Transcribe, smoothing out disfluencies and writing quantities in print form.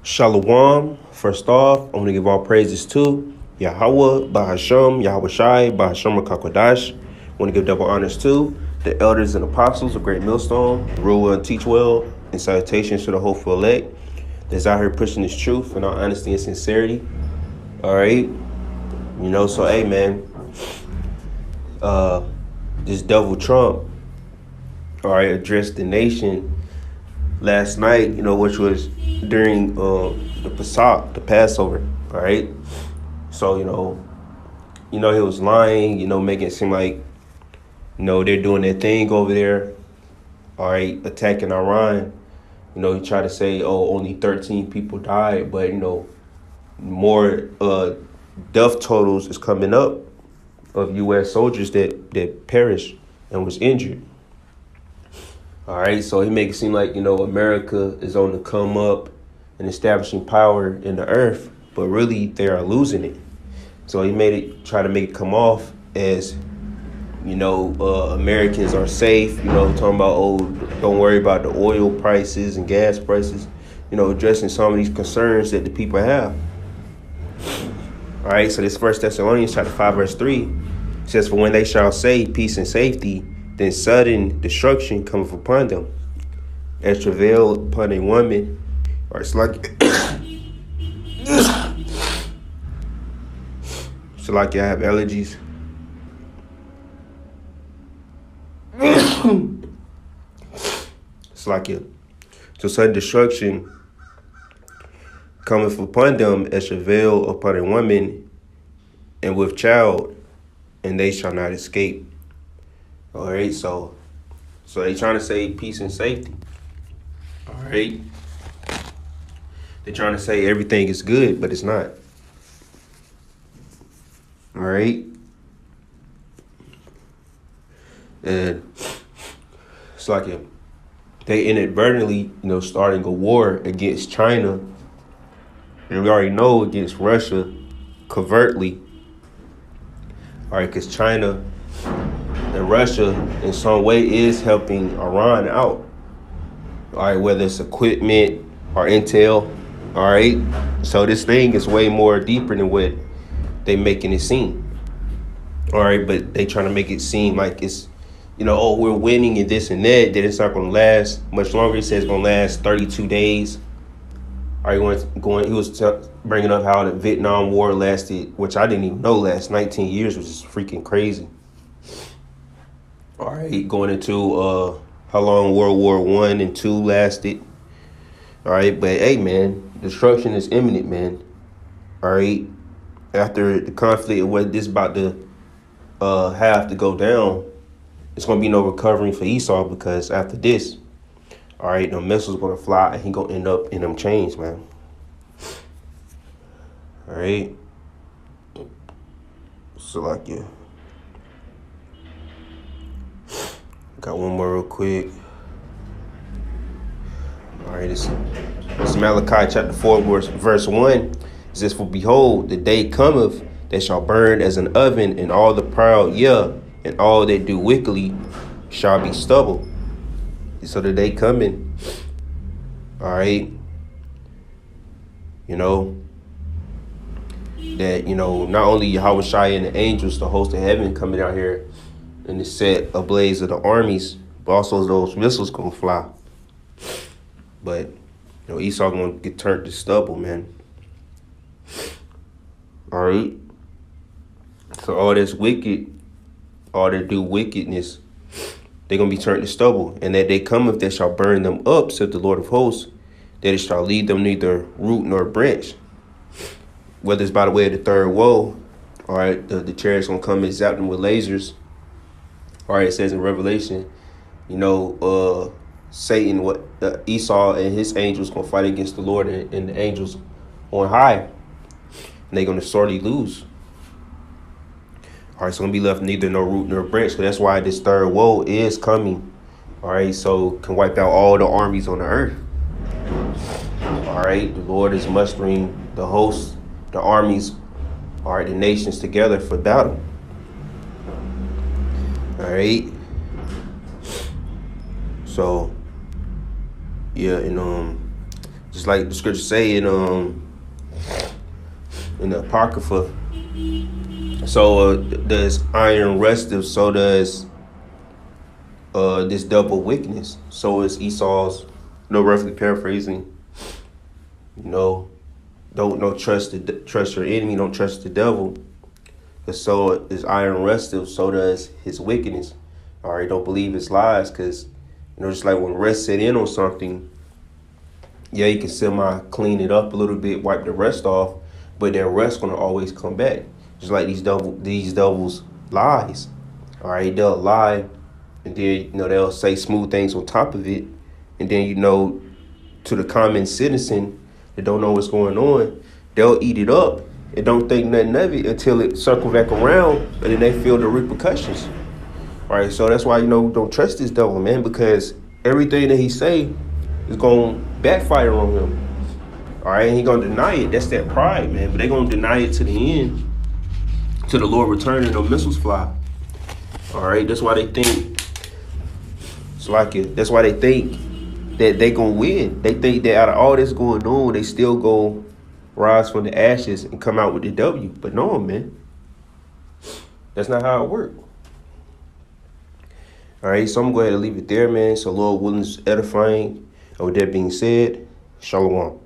Shalom. First off, I want to give all praises to Yahweh, Bahasham, Yahweh Shai, Bahasham Kakwadash. I want to give double honors to the elders and apostles of Great Millstone, rule well and teach well, and salutations to the hopeful elect that's out here pushing this truth in all honesty and sincerity. All right. So, hey, man, this devil Trump, all right, addressed the nation last night, which was during the Pesach, the Passover, all right? So, he was lying, making it seem like, they're doing their thing over there, all right, attacking Iran. He tried to say, only 13 people died, but, more death totals is coming up of U.S. soldiers that perished and was injured. All right, so he make it seem like, America is on the come up and establishing power in the earth, but really they are losing it. So he try to make it come off as, Americans are safe, talking about, don't worry about the oil prices and gas prices, addressing some of these concerns that the people have. All right, so this First Thessalonians chapter 5, verse 3 says, for when they shall say peace and safety, then sudden destruction cometh upon them, as travail upon a woman. Or it's like I have allergies. It's like it. So sudden destruction cometh upon them as travail upon a woman, and with child, and they shall not escape. All right, so they trying to say peace and safety. All right, they're trying to say everything is good, but it's not. All right, and it's like they inadvertently, starting a war against China, and we already know against Russia covertly. All right, because China and Russia in some way is helping Iran out. All right, whether it's equipment or intel. All right, so this thing is way more deeper than what they making it seem. All right, but they trying to make it seem like it's, we're winning and this and that it's not going to last much longer. He says it's going to last 32 days. All right, he was bringing up how the Vietnam War lasted, which I didn't even know last 19 years, which is freaking crazy. All right, going into how long World War I and II lasted. All right, but hey, man, destruction is imminent, man. All right, after the conflict and what this about to have to go down, it's gonna be no recovering for Esau, because after this, all right, the missiles gonna fly and he gonna end up in them chains, man. All right, so like yeah. Got one more real quick. All right, it's Malachi chapter 4, verse 1. It says, for behold, the day cometh that shall burn as an oven, and all the proud, and all that do wickedly shall be stubble. So the day coming, all right, that, not only Yahweh Shai and the angels, the host of heaven coming out here and the set ablaze of the armies, but also those missiles gonna fly. But Esau gonna get turned to stubble, man. All right. So all this wicked, all that do wickedness, they're gonna be turned to stubble. And that day cometh that shall burn them up, said the Lord of hosts, that it shall leave them neither root nor branch. Whether it's by the way of the third woe, all right, the chariots gonna come and zap them with lasers. All right, it says in Revelation, Satan, Esau and his angels gonna fight against the Lord and the angels on high, and they're gonna sorely lose. All right, so gonna be left neither no root nor branch. So that's why this third woe is coming. All right, so can wipe out all the armies on the earth. All right, the Lord is mustering the hosts, the armies, all right, the nations together for battle. All right. So, yeah, and Just like the scripture say in the Apocrypha. So does iron restive, so does this double wickedness. So is Esau's, roughly paraphrasing, don't trust your enemy, don't trust the devil. Because so is iron restive, so does his wickedness. All right, don't believe his lies, because just like when rest set in on something, yeah, you can semi clean it up a little bit, wipe the rest off, but that rest gonna always come back. Just like these devils lies. All right, they'll lie, and then they'll say smooth things on top of it, and then to the common citizen that don't know what's going on, they'll eat it up and don't think nothing of it until it circle back around, and then they feel the repercussions. All right, so that's why don't trust this devil, man, because everything that he say is gonna backfire on him. All right, and he gonna deny it. That's that pride, man. But they gonna deny it to the end, to the Lord return and the missiles fly. All right, that's why they think. It's like it. That's why they think that they gonna win. They think that out of all this going on, they still go rise from the ashes and come out with the W. But no, man, that's not how it works. All right, so I'm gonna go ahead and leave it there, man. So Lord willing is edifying. And with that being said, Shalom.